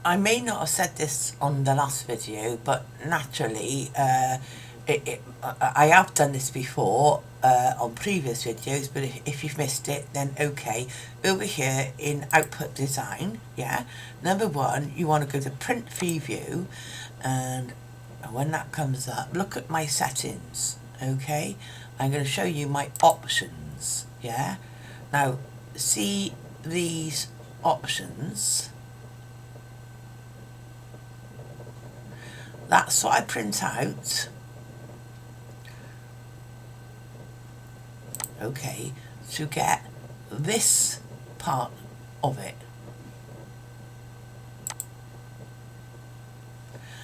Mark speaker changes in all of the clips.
Speaker 1: I may not have said this on the last video, but naturally, I have done this before on previous videos, but if you've missed it, then okay. Over here in output design, yeah, number one, you want to go to print preview, and when that comes up, look at my settings, okay? I'm going to show you my options, yeah? Now, see these options. That's what I print out. Okay, to get this part of it.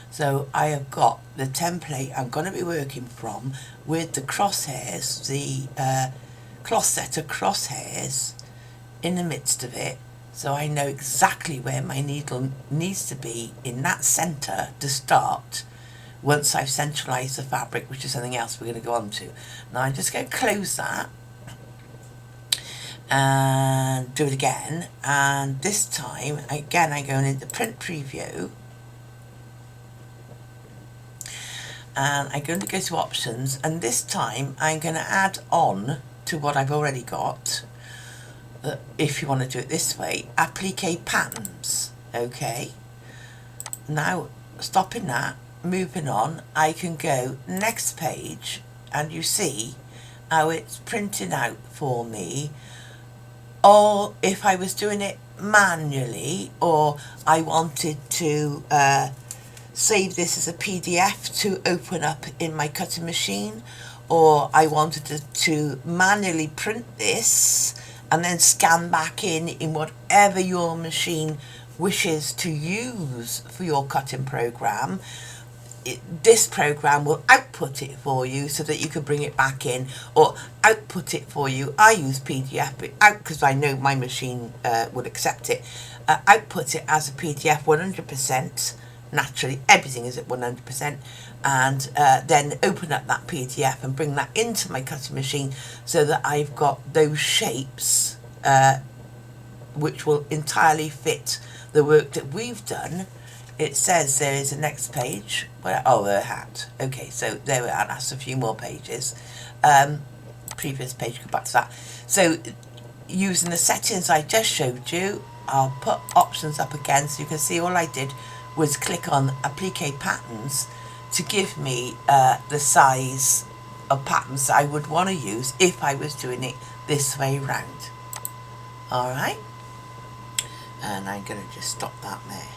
Speaker 1: So I have got the template I'm going to be working from with the crosshairs, the cloth setter crosshairs in the midst of it. So I know exactly where my needle needs to be in that centre to start once I've centralised the fabric, which is something else we're going to go on to. Now I'm just going to close that and do it again. And this time, again, I'm going into print preview. And I'm going to go to options. And this time, I'm going to add on to what I've already got. If you want to do it this way, applique patterns, okay? Now, stopping that, moving on, I can go next page, and you see how it's printing out for me. Or if I was doing it manually, or I wanted to save this as a PDF to open up in my cutting machine, or I wanted to manually print this and then scan back in whatever your machine wishes to use for your cutting program, this program will output it for you so that you can bring it back in, or output it for you. I use PDF because I know my machine would accept it. Output it as a PDF 100%. Naturally, everything is at 100%, and then open up that PDF and bring that into my cutting machine so that I've got those shapes which will entirely fit the work that we've done. It says there is a next page. Oh, a hat. Okay, so there we are. That's a few more pages. Previous page, go back to that. So using the settings I just showed you, I'll put options up again so you can see all I did was click on applique patterns to give me the size of patterns I would want to use if I was doing it this way round. Alright, and I'm going to just stop that there.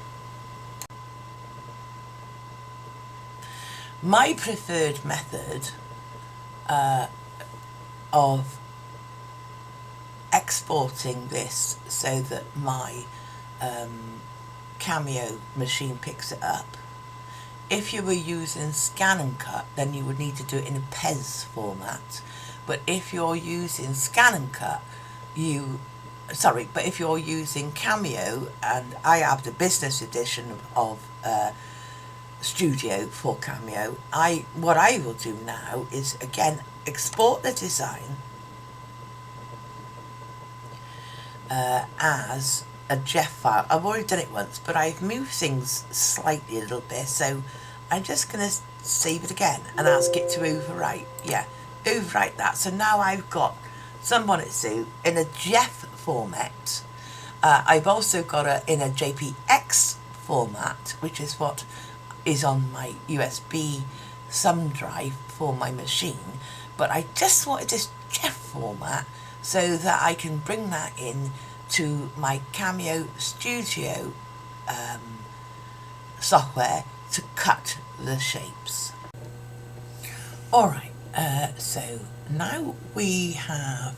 Speaker 1: My preferred method of exporting this so that my Cameo machine picks it up. If you were using Scan and Cut, then you would need to do it in a PES format. But if you're using Scan and Cut, but if you're using Cameo, and I have the business edition of Studio for Cameo, what I will do now is again export the design as a GIF file. I've already done it once, but I've moved things slightly a little bit, so I'm just going to save it again and ask it to overwrite. Yeah, overwrite that. So now I've got some bonnet suit in a GIF format. I've also got it in a JPX format, which is what is on my USB thumb drive for my machine. But I just wanted this GIF format so that I can bring that in to my Cameo Studio software to cut the shapes. Alright, so now we have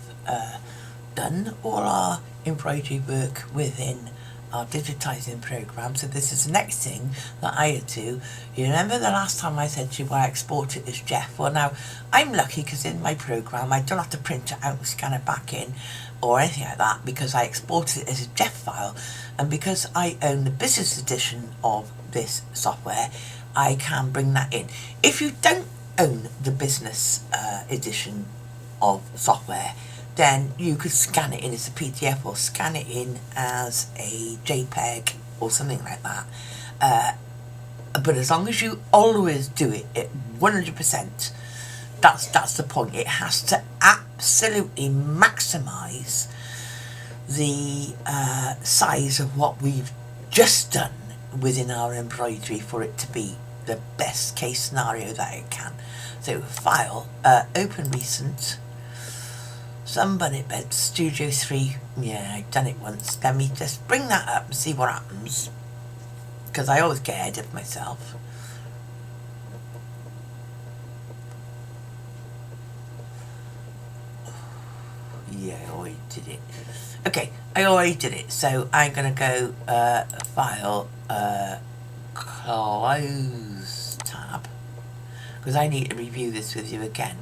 Speaker 1: done all our embroidery work within our digitizing program. So this is the next thing that I do. You remember the last time I said to you I exported this GIF? Well, now I'm lucky because in my program I don't have to print it out and scan it back in or anything like that, because I exported it as a GIF file, and because I own the business edition of this software, I can bring that in. If you don't own the business edition of software, then you could scan it in as a PDF or scan it in as a JPEG or something like that. But as long as you always do it at 100%, that's the point. It has to absolutely maximise the size of what we've just done within our embroidery for it to be the best case scenario that it can. So file, open recent, Sunbonnet Bed, Studio 3. Yeah, I've done it once. Let me just bring that up and see what happens, because I always get ahead of myself. Yeah, I already did it. Okay, I already did it, so I'm going to go file, close tab, because I need to review this with you again.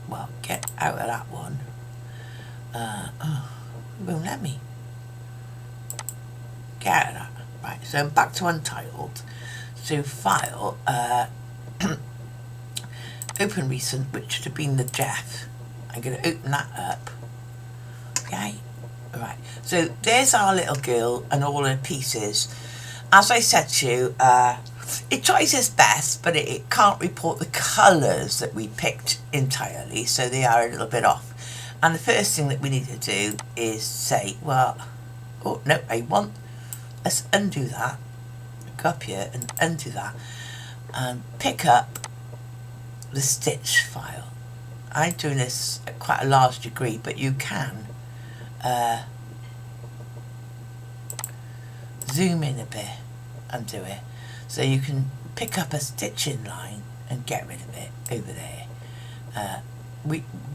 Speaker 1: Well, get out of that one. Oh, it won't let me. Get out of that. Right, so I'm back to Untitled. So file, open recent, which should have been the Jeff. I'm going to open that up. Okay. Right, so there's our little girl and all her pieces. As I said to you, it tries its best, but it can't report the colours that we picked entirely, so they are a little bit off. And the first thing that we need to do is say, well, oh no, let's undo that, go up here and undo that, and pick up the stitch file. I'm doing this at quite a large degree, but you can zoom in a bit and do it, so you can pick up a stitching line and get rid of it over there.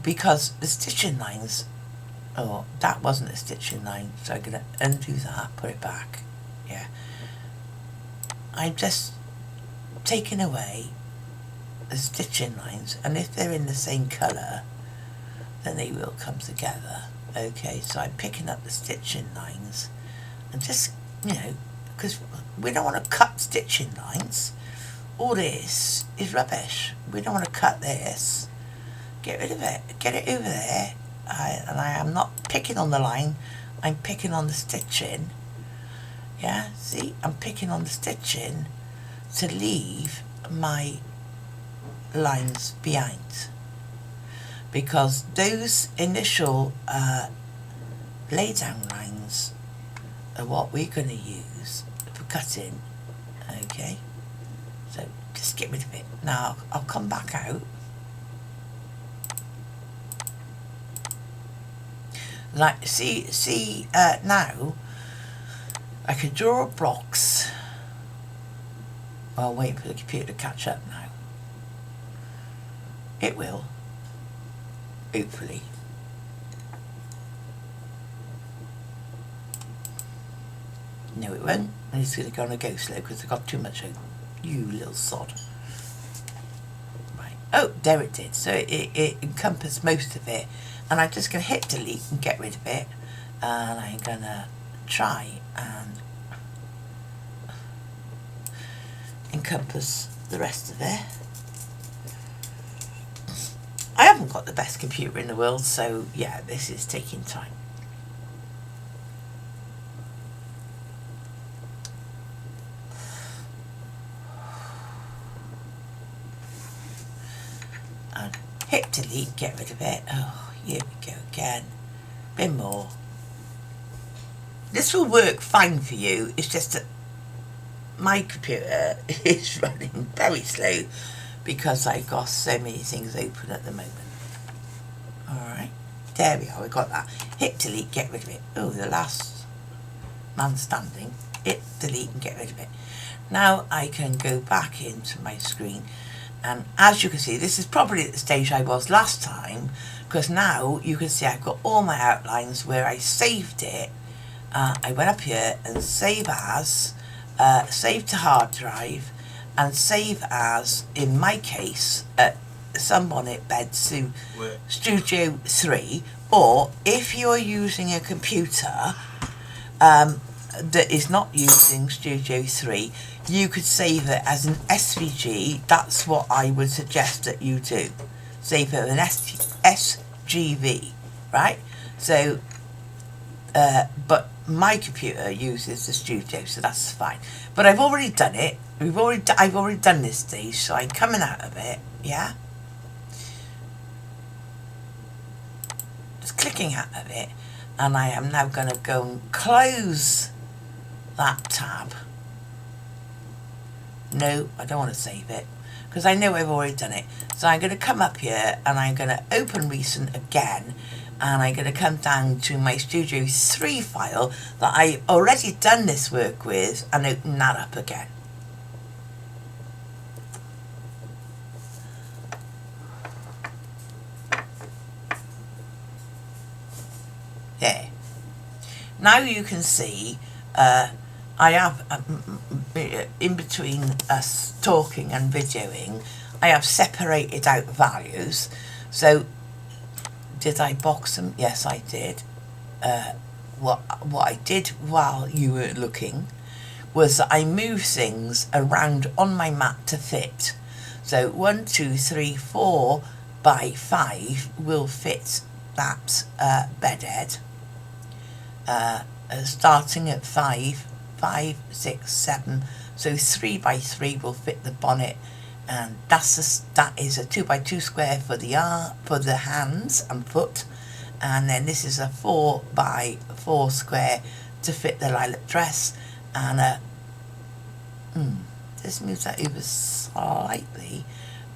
Speaker 1: Because the stitching lines, oh, that wasn't a stitching line, so I'm going to undo that, put it back. Yeah, I'm just taking away the stitching lines, and if they're in the same colour, then they will come together. Okay, so I'm picking up the stitching lines and just, you know, because we don't want to cut stitching lines. All this is rubbish. We don't want to cut this. Get rid of it. Get it over there. And I am not picking on the line. I'm picking on the stitching. Yeah, see? I'm picking on the stitching to leave my lines behind. Because those initial lay down lines are what we're going to use for cutting. Okay, so just get rid of it. Now I'll come back out. Like, see now I can draw a box. I'll wait for the computer to catch up now. It will. Hopefully. No, it won't. And it's going to go on a go slow because I got too much open. You little sod. Right. Oh, there it did. So it encompassed most of it. And I'm just going to hit delete and get rid of it. And I'm going to try and encompass the rest of it. I haven't got the best computer in the world, so yeah, this is taking time. And hit delete, get rid of it. Oh, here we go again. Bit more. This will work fine for you. It's just that my computer is running very slow because I've got so many things open at the moment. Alright, there we are, we got that. Hit delete, get rid of it. Oh, the last man standing. Hit delete and get rid of it. Now I can go back into my screen, and as you can see, this is probably at the stage I was last time, because now you can see I've got all my outlines where I saved it. I went up here and save as, save to hard drive, and save as, in my case, Sunbonnet Bed Studio 3, or if you're using a computer that is not using Studio 3, you could save it as an SVG. That's what I would suggest that you do. Save it as an SGV, right? So, but my computer uses the studio, so that's fine. But I've already done it. I've already done this stage, so I'm coming out of it. Yeah, just clicking out of it, and I am now going to go and close that tab. No, I don't want to save it because I know I've already done it. So I'm going to come up here and I'm going to open recent again, and I'm going to come down to my Studio 3 file that I've already done this work with and open that up again. There. Now you can see I have, in between us talking and videoing, I have separated out values. So, did I box them? Yes, I did. What I did while you were looking was that I moved things around on my map to fit. So 1, 2, 3, 4 by 5 will fit that bedhead. Starting at 5, 6, 7, so 3 by 3 will fit the bonnet, and that is a 2 by 2 square for the hands and foot, and then this is a 4 by 4 square to fit the lilac dress, and just move that over slightly,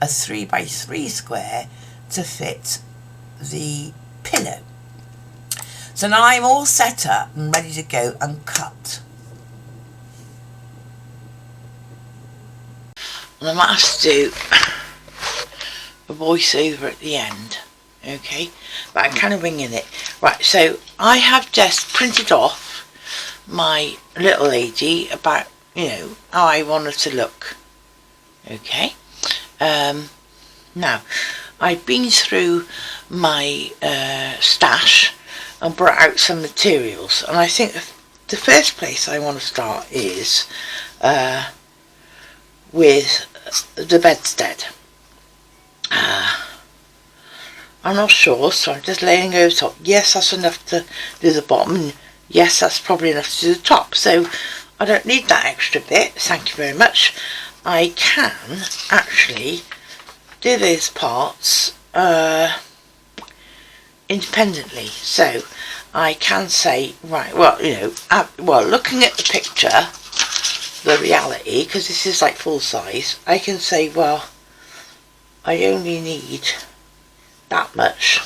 Speaker 1: a 3 by 3 square to fit the pillow. So now I'm all set up and ready to go and cut. And I might have to do a voiceover at the end, okay? But I'm kind of winging it. Right, so I have just printed off my little lady about, you know, how I want her to look, okay? Now, I've been through my stash and brought out some materials, and I think the first place I want to start is with the bedstead. I'm not sure, so I'm just laying over top. Yes, that's enough to do the bottom, and yes, that's probably enough to do the top, so I don't need that extra bit, thank you very much. I can actually do those parts independently, so I can say, right, well, you know, well, looking at the picture, the reality, because this is like full size, I can say, well, I only need that much,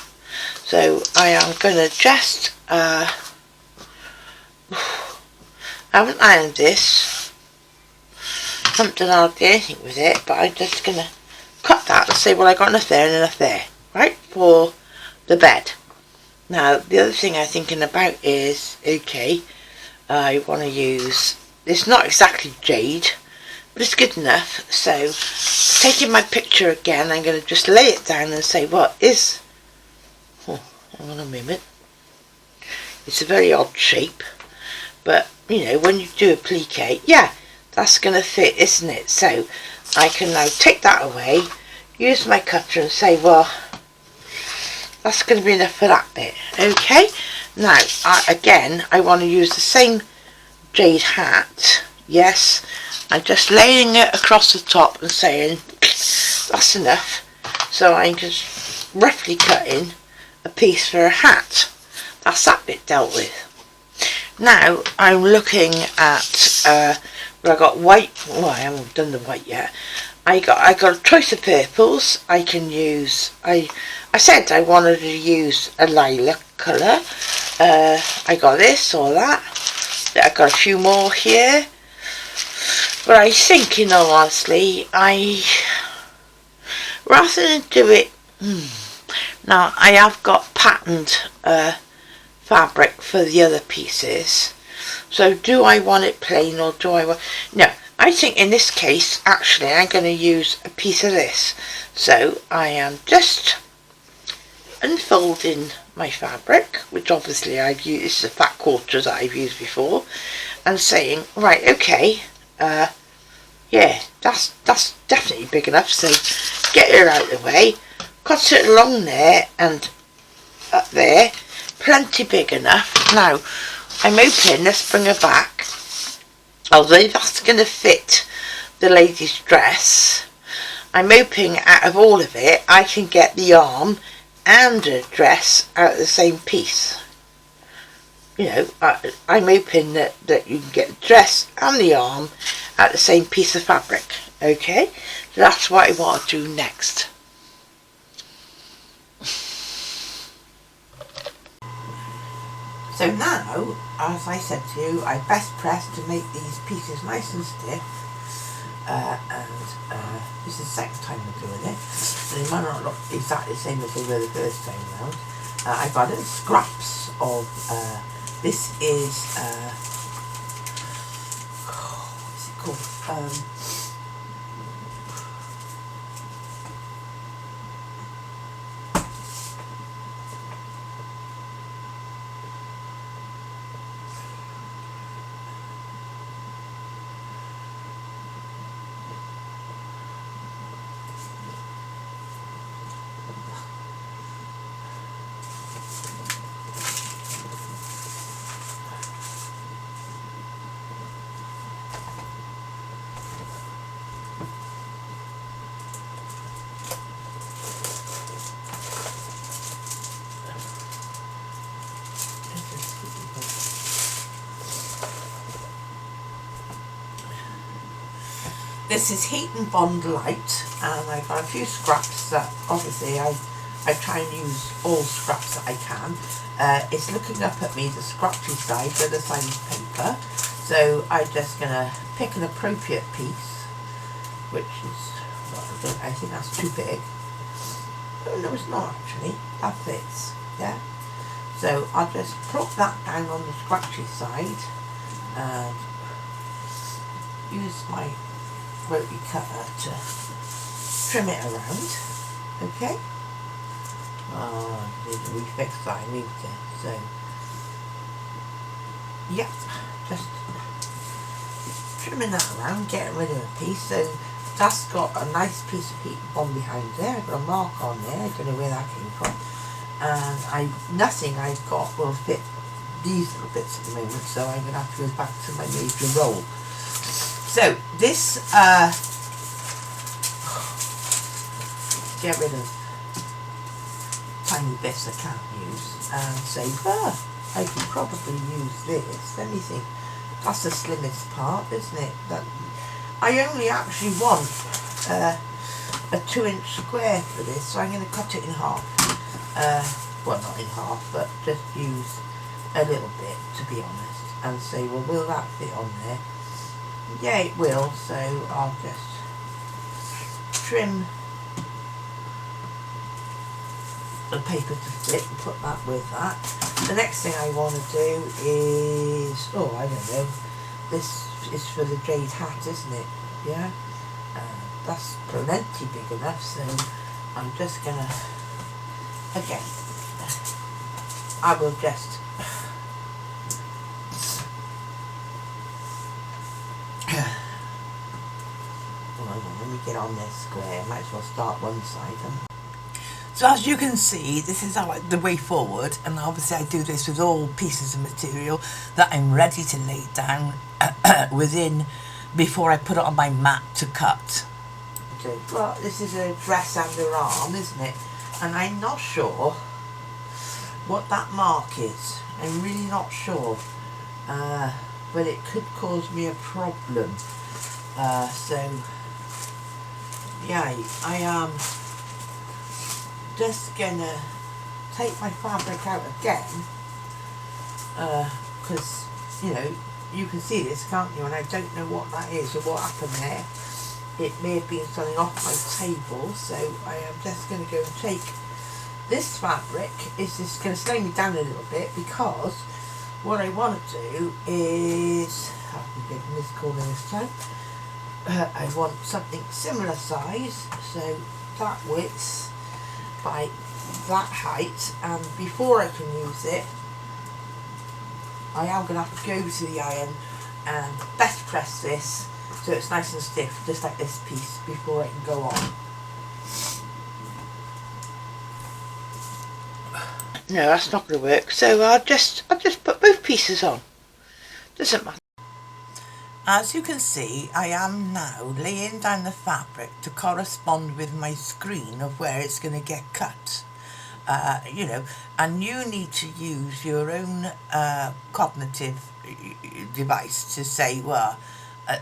Speaker 1: so I am going to just I haven't ironed this, haven't done hardly anything with it, but I'm just going to cut that and say, well, I got enough there and enough there, right, for the bed. Now the other thing I'm thinking about is, okay, I want to use, it's not exactly jade, but it's good enough, so taking my picture again, I'm going to just lay it down and say, what is, oh, hang on a moment, it's a very odd shape, but you know, when you do a applique, yeah, that's going to fit, isn't it? So I can now take that away, use my cutter and say, well, that's going to be enough for that bit. Okay, now again I want to use the same jade hat. Yes, I'm just laying it across the top and saying that's enough, so I'm just roughly cutting a piece for a hat. That's that bit dealt with. Now I'm looking at well, I got white, well, I haven't done the white yet. I got a choice of purples. I can use, I said I wanted to use a lilac colour. I got this or that. I got a few more here. But I think, you know, honestly, rather than do it, now I have got patterned fabric for the other pieces. So do I want it plain or do I want, no. I think in this case, actually, I'm going to use a piece of this. So I am just unfolding my fabric, which obviously I've used, this is a fat quarter that I've used before, and saying, right, okay, yeah, that's definitely big enough, so get her out of the way, cut it along there and up there, plenty big enough. Now, I'm hoping this bring her back, although that's going to fit the lady's dress. I'm hoping out of all of it I can get the arm and the dress out of the same piece. You know, I'm hoping that you can get the dress and the arm out of the same piece of fabric. Okay, so that's what I want to do next. So now, as I said to you, I best press to make these pieces nice and stiff. This is the second time we're doing it, so they might not look exactly the same as they were the first time round. I've got little scraps of, this is, what's it called? This is Heat and Bond Light, and I've got a few scraps that obviously I try and use all scraps that I can. It's looking up at me, the scratchy side, the other side is paper, so I'm just going to pick an appropriate piece, which is, well, I think that's too big. Oh no, it's not actually, that fits, yeah. So I'll just plop that down on the scratchy side and use my rotary cutter to trim it around. Okay. Oh, I need to refix that, I moved it. So, yep, just trimming that around, getting rid of a piece. So that's got a nice piece of heat bond behind there. I've got a mark on there, I don't know where that came from. And nothing I've got will fit these little bits at the moment, so I'm going to have to go back to my major roll. So this, get rid of tiny bits I can't use and say, I can probably use this. Let me think. That's the slimmest part, isn't it? That I only actually want a 2-inch square for this, so I'm going to cut it in half. Well, not in half, but just use a little bit, to be honest, and say, well, will that fit on there? Yeah, it will, so I'll just trim the paper to fit and put that with that. The next thing I want to do is, oh, I don't know, this is for the jade hat, isn't it? Yeah, that's plenty big enough, so I'm just gonna, again, I will just let me get on this square. I might as well start one side. So as you can see, this is the way forward, and obviously I do this with all pieces of material that I'm ready to lay down within before I put it on my mat to cut. Okay, well, this is a dress under arm, isn't it? And I'm not sure what that mark is. I'm really not sure, but it could cause me a problem. So yeah, I am just gonna take my fabric out again, because you know, you can see this, can't you, and I don't know what that is or what happened there. It may have been something off my table, so I am just going to go and take this fabric. Is just going to slow me down a little bit, because what I want to do is, I'll be getting this corner this time, I want something similar size, so that width by that height, and before I can use it, I am going to have to go to the iron and best press this so it's nice and stiff, just like this piece, before it can go on. No, that's not going to work, so I'll just put both pieces on. Doesn't matter. As you can see, I am now laying down the fabric to correspond with my screen of where it's going to get cut. You know, and you need to use your own cognitive device to say, well,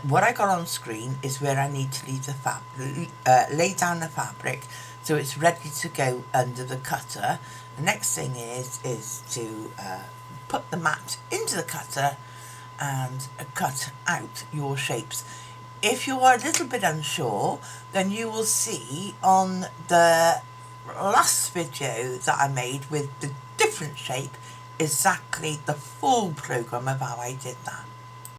Speaker 1: what I got on screen is where I need to leave the lay down the fabric so it's ready to go under the cutter. The next thing is to put the mat into the cutter and cut out your shapes. If you are a little bit unsure, then you will see on the last video that I made with the different shape exactly the full program of how I did that.